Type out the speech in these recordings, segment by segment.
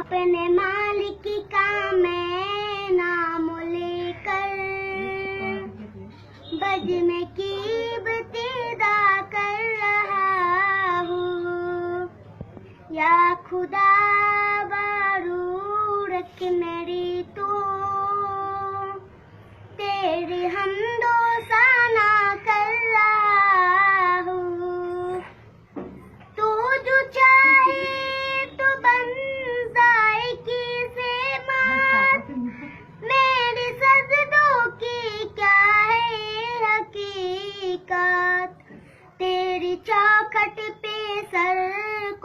अपने मालिक का मैं नाम लेकर बज में कीमत अदा कर रहा हूँ। या खुदा बारू रख मेरी तो तेरी हमदो साना कर रहा हूँ। तू जो चाहे तो बन जाए किसे मात, मेरी सजदों की क्या है हकीकत। तेरी चौखट पे सर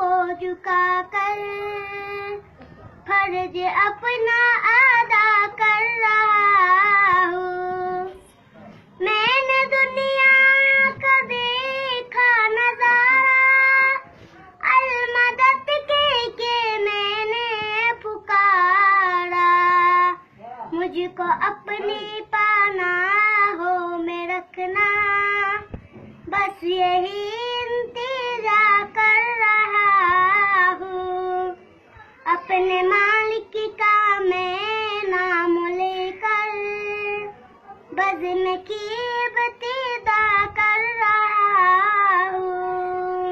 को झुका कर फर्ज अपना अदा कर रहा हूँ। मैंने दुनिया का देखा नजारा, अलमदद के मैंने पुकारा। मुझको अपनी पनाहों में रखना, बस यही इंतजार कर रहा हूँ। अपने मालिक का मैं नाम लेकर बज़्म कीमत अदा कर रहा हूँ।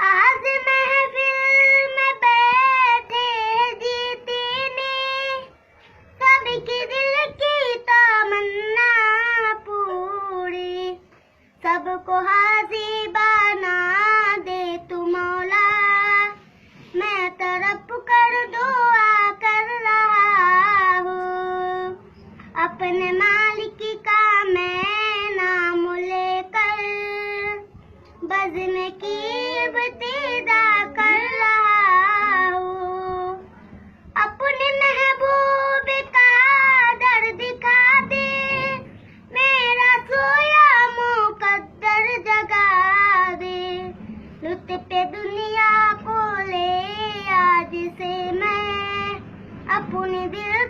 आज महफिल में बैठे जीतने, सबकी दिल की तमन्ना पूरी, सबको हाज़िर बना दे तू मौला। मैं तरफ कर दुआ कर रहा हूँ। अपने मालिक का मैं नाम लेकर बज़्म कीमत अदा कर रहा हूँ। अपने महबूब का दर दिखा दे, मेरा सोया मुकद्दर जगा दे। लुत्फ़े दुनिया को ले आज से मैं अपने दिल